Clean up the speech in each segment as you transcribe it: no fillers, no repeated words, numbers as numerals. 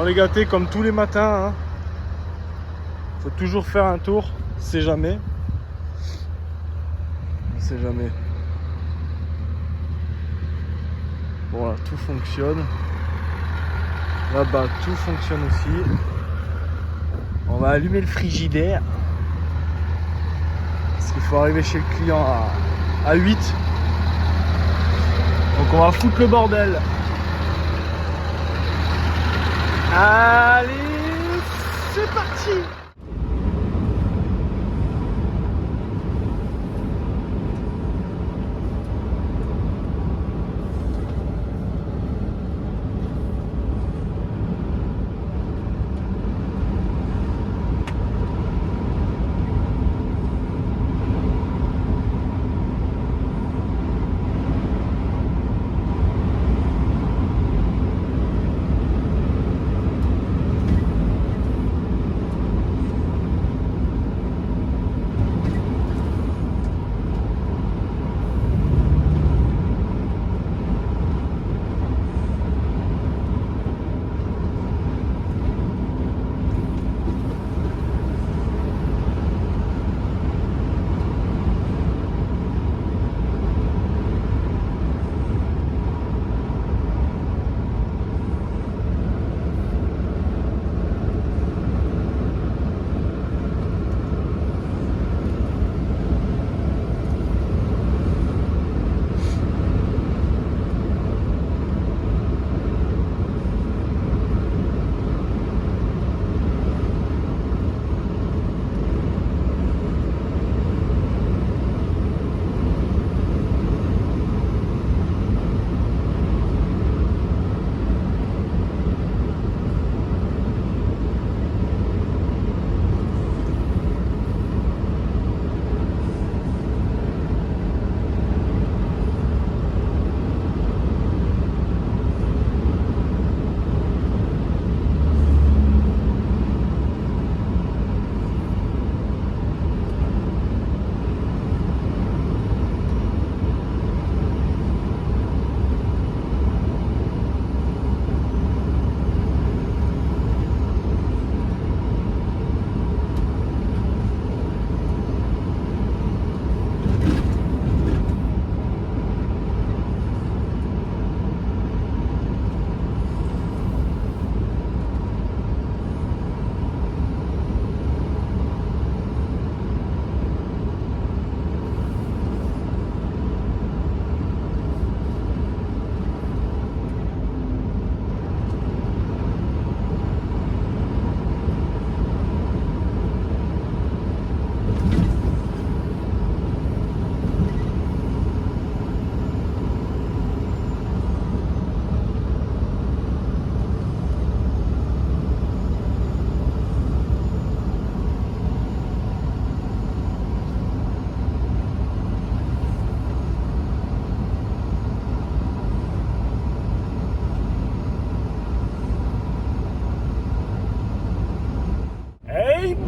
Les gâtés, comme tous les matins, hein. Faut toujours faire un tour, on sait jamais. On sait jamais. Bon là, tout fonctionne. Là-bas, tout fonctionne aussi. On va allumer le frigidaire. Parce qu'il faut arriver chez le client à 8. Donc on va foutre le bordel. Allez, c'est parti!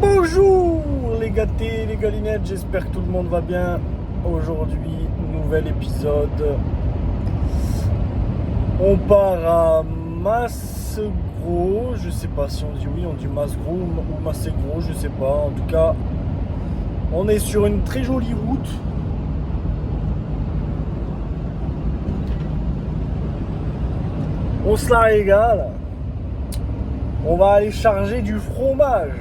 Bonjour les gâtés, les galinettes, j'espère que tout le monde va bien. Aujourd'hui, nouvel épisode. On part à Massegros, je sais pas si on dit oui, on dit Massegros ou Massegros, je sais pas. En tout cas, on est sur une très jolie route. On se la régale. On va aller charger du fromage.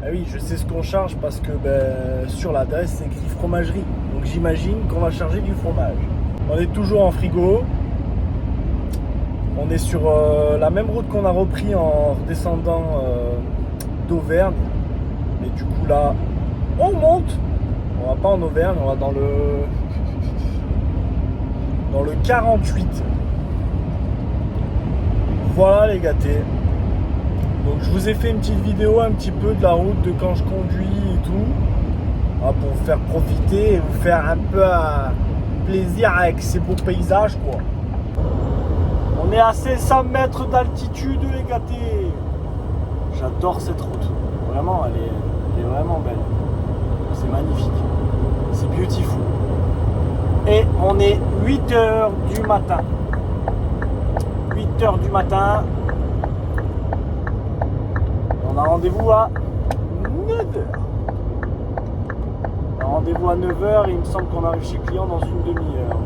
Ah oui, je sais ce qu'on charge parce que sur l'adresse c'est écrit fromagerie. Donc j'imagine qu'on va charger du fromage. On est toujours en frigo. On est sur la même route qu'on a repris en redescendant d'Auvergne. Mais du coup là, on monte. On va pas en Auvergne, on va dans le 48. Voilà les gâtés. Donc je vous ai fait une petite vidéo un petit peu de la route, de quand je conduis et tout, pour vous faire profiter et vous faire un peu plaisir avec ces beaux paysages quoi. On est à 500 mètres d'altitude les gâtés. J'adore cette route. Vraiment, elle est vraiment belle. C'est magnifique. C'est beautiful. Et on est 8h du matin. 8h du matin. On a rendez-vous à 9h. On a rendez-vous à 9h et il me semble qu'on arrive chez le client dans une demi-heure.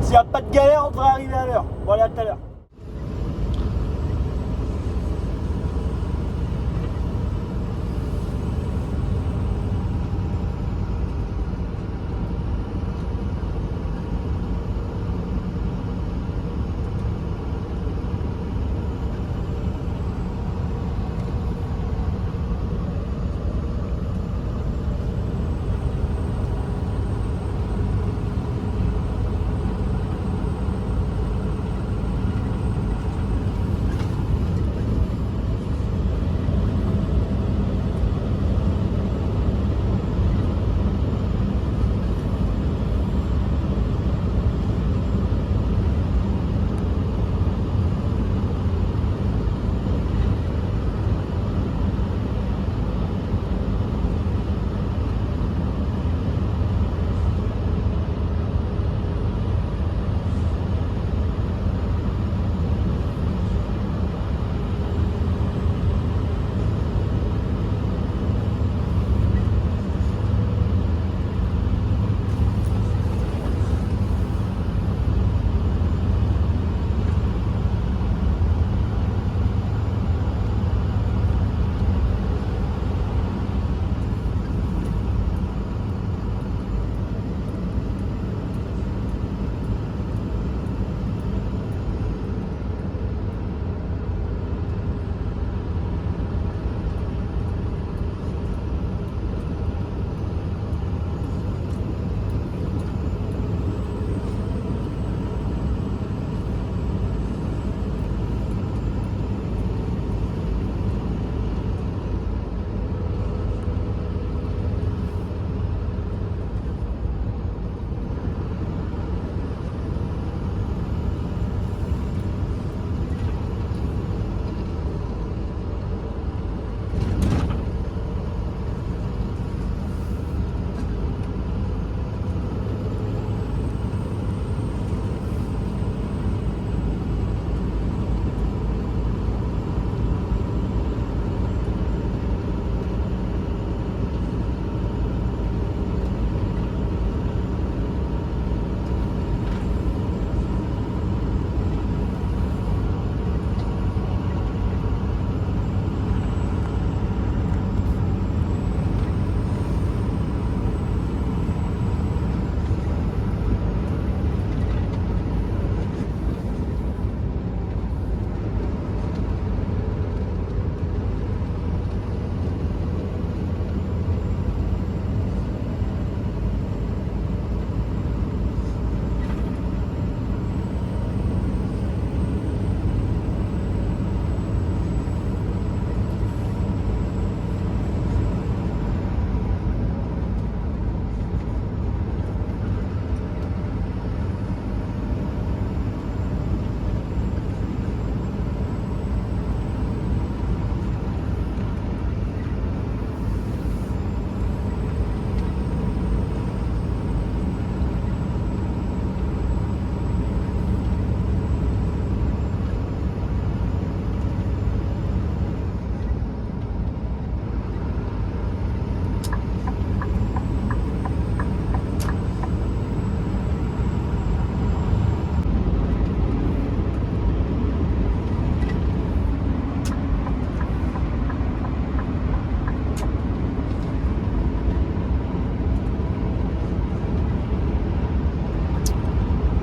S'il n'y a pas de galère, on devrait arriver à l'heure. Bon, allez, à tout à l'heure.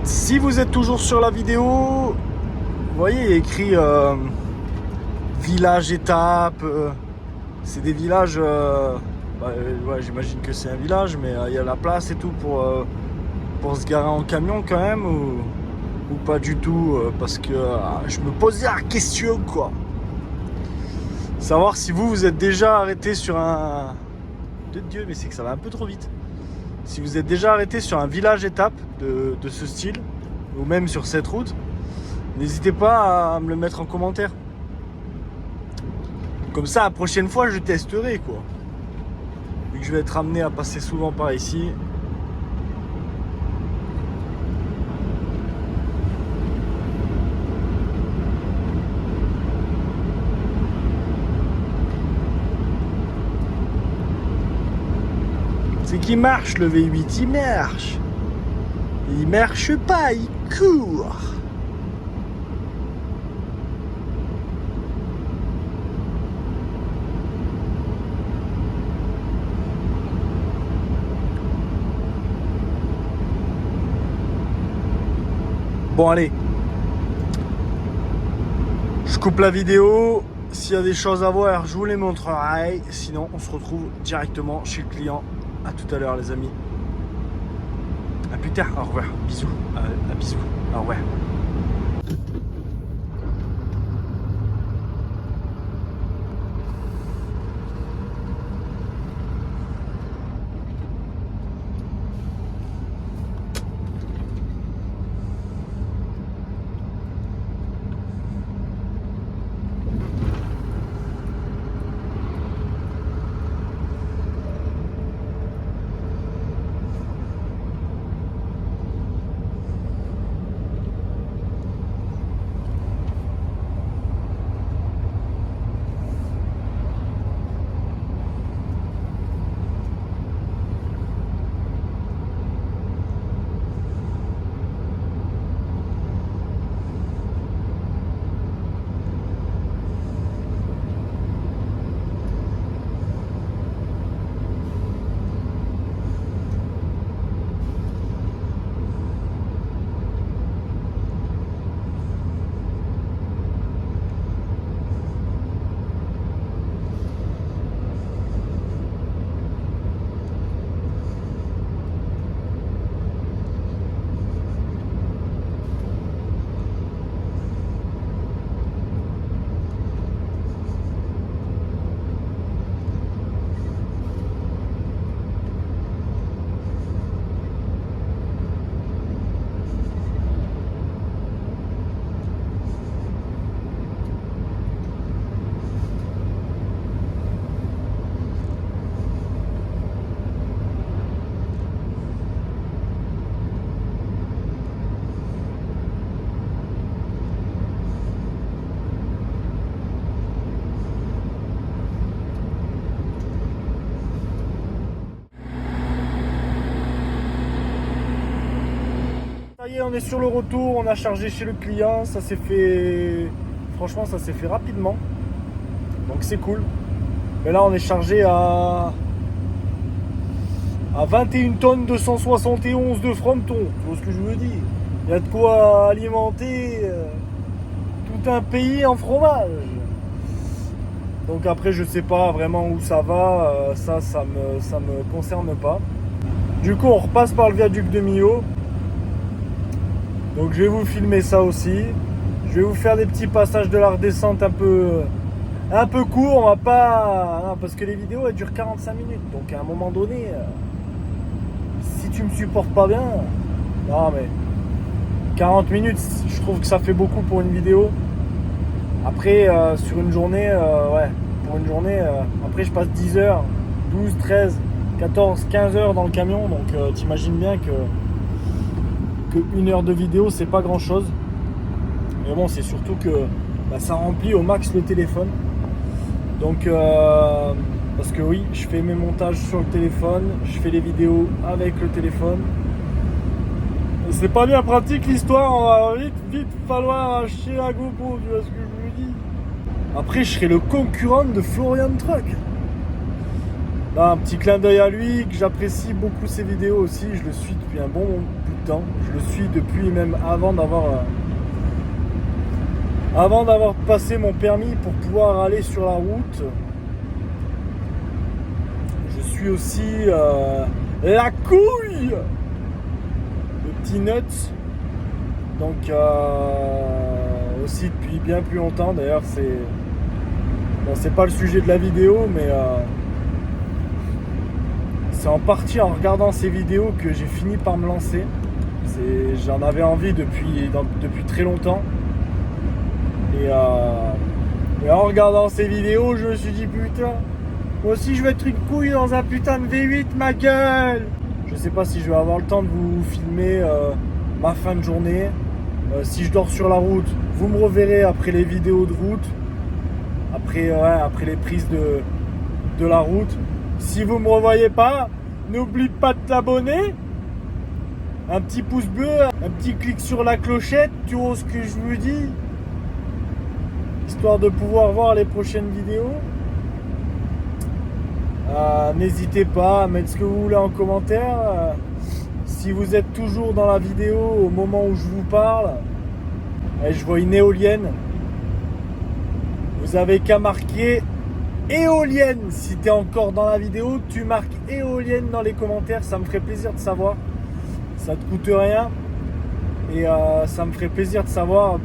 Si vous êtes toujours sur la vidéo, vous voyez, il y a écrit village étape. C'est des villages. Ouais, j'imagine que c'est un village, mais il y a la place et tout pour se garer en camion quand même, ou pas du tout, parce que je me posais la question, quoi. Savoir si vous êtes déjà arrêté sur un. De Dieu, mais c'est que ça va un peu trop vite. Si vous êtes déjà arrêté sur un village étape de ce style, ou même sur cette route, n'hésitez pas à me le mettre en commentaire. Comme ça, la prochaine fois, je testerai, quoi. Vu que je vais être amené à passer souvent par ici. C'est qu'il marche le V8, il marche. Il marche pas, il court. Bon allez, je coupe la vidéo. S'il y a des choses à voir, je vous les montrerai. Sinon, on se retrouve directement chez le client. À tout à l'heure, les amis. À plus tard. Au revoir. Bisous. À bisous. Au revoir. Ça y est, on est sur le retour, on a chargé chez le client, ça s'est fait... Franchement, ça s'est fait rapidement. Donc c'est cool. Mais là, on est chargé à 21 tonnes 271 de fronton. Tu vois ce que je veux dire? Il y a de quoi alimenter tout un pays en fromage. Donc après, je sais pas vraiment où ça va. Ça me concerne pas. Du coup, on repasse par le viaduc de Millau. Donc je vais vous filmer ça aussi. Je vais vous faire des petits passages de la redescente un peu courts. On va pas... Non, parce que les vidéos elles durent 45 minutes. Donc à un moment donné, si tu me supportes pas bien... Non mais 40 minutes, je trouve que ça fait beaucoup pour une vidéo. Après, sur une journée, ouais, pour une journée, après je passe 10 heures, 12, 13, 14, 15 heures dans le camion. Donc t'imagines bien que une heure de vidéo c'est pas grand chose, mais bon, c'est surtout que ça remplit au max le téléphone. Donc parce que oui, je fais mes montages sur le téléphone, je fais les vidéos avec le téléphone. C'est pas bien pratique l'histoire, on va vite falloir acheter la GoPro, tu vois ce que je vous dis. Après, je serai le concurrent de Florian Truck. Là, un petit clin d'œil à lui, que j'apprécie beaucoup ses vidéos aussi, je le suis depuis un bon bout de temps. Je le suis depuis même avant d'avoir passé mon permis pour pouvoir aller sur la route. Je suis aussi la couille, le petit nuts. Donc aussi depuis bien plus longtemps. D'ailleurs, c'est pas le sujet de la vidéo, mais c'est en partie en regardant ces vidéos que j'ai fini par me lancer. J'en avais envie depuis très longtemps. Et en regardant ces vidéos, je me suis dit putain, moi aussi je vais être une couille dans un putain de V8, ma gueule. Je sais pas si je vais avoir le temps de vous filmer ma fin de journée. Si je dors sur la route, vous me reverrez après les vidéos de route, après les prises de la route. Si vous me revoyez pas, N'oublie pas de t'abonner. Un petit pouce bleu, un petit clic sur la clochette, tu vois ce que je vous dis? Histoire de pouvoir voir les prochaines vidéos. N'hésitez pas à mettre ce que vous voulez en commentaire. Si vous êtes toujours dans la vidéo au moment où je vous parle, et je vois une éolienne, vous avez qu'à marquer éolienne. Si tu es encore dans la vidéo, tu marques éolienne dans les commentaires, ça me ferait plaisir de savoir. Ça te coûte rien et ça me ferait plaisir de savoir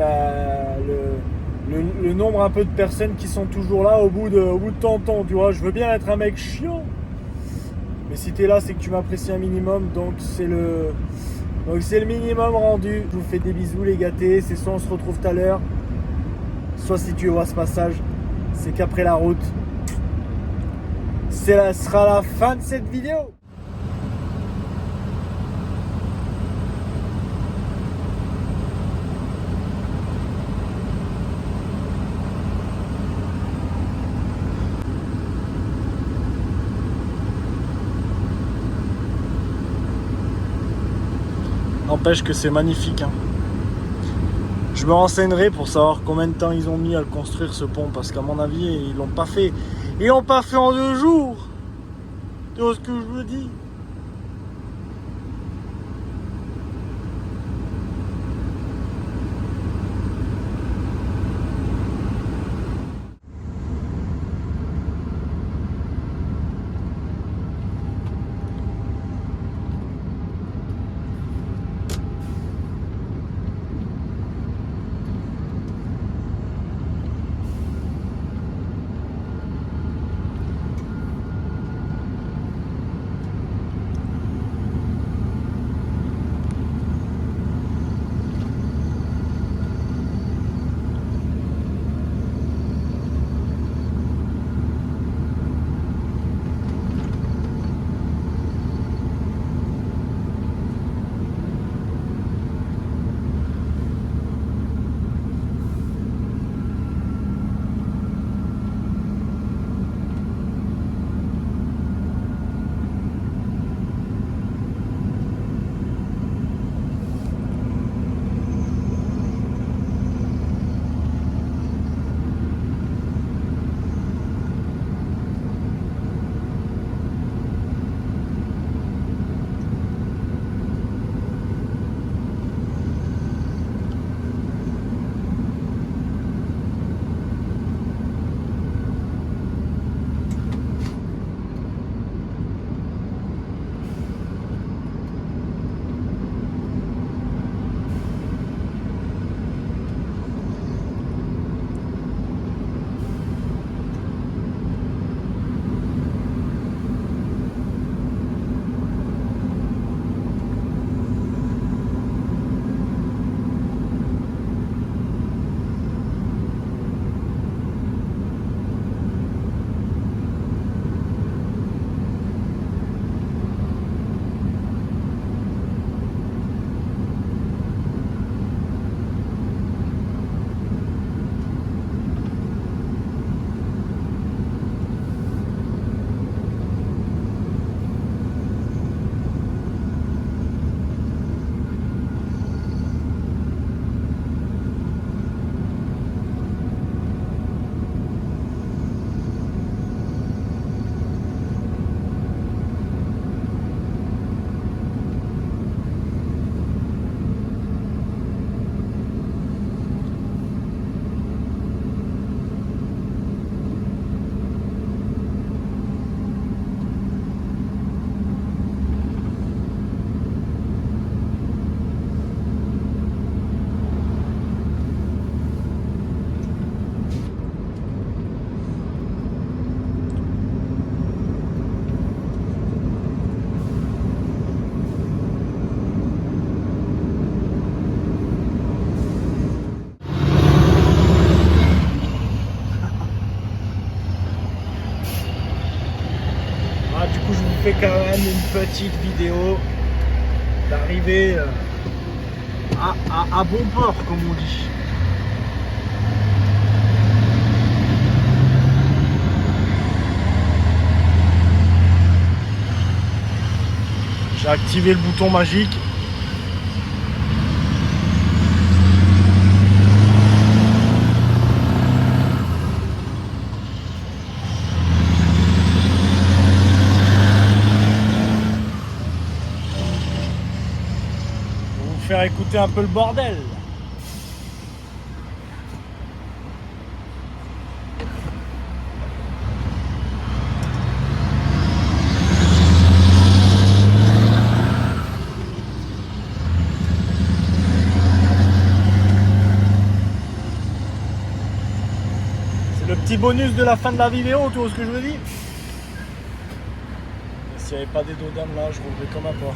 le nombre un peu de personnes qui sont toujours là au bout de tant de temps, tu vois. Je veux bien être un mec chiant, mais si tu es là, c'est que tu m'apprécies un minimum, donc c'est le minimum rendu. Je vous fais des bisous les gâtés, c'est soit on se retrouve tout à l'heure, soit si tu vois ce passage, c'est qu'après la route, sera la fin de cette vidéo. N'empêche que c'est magnifique, hein. Je me renseignerai pour savoir combien de temps ils ont mis à le construire ce pont, parce qu'à mon avis ils l'ont pas fait. Ils l'ont pas fait en 2 jours. Tu vois ce que je veux dire? Fais quand même une petite vidéo d'arrivée à bon port, comme on dit. activer le bouton magique. Pour vous faire écouter un peu le bordel. Le petit bonus de la fin de la vidéo, tu vois ce que je veux dire? S'il n'y avait pas des dodanes là, je roulerais comme un porc.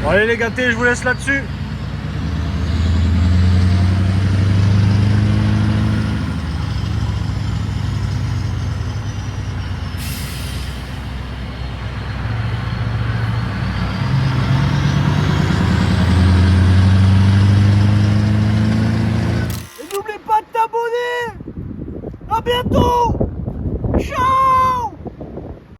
Bon, allez les gâtés, je vous laisse là-dessus. Et n'oubliez pas de t'abonner. À bientôt. Ciao.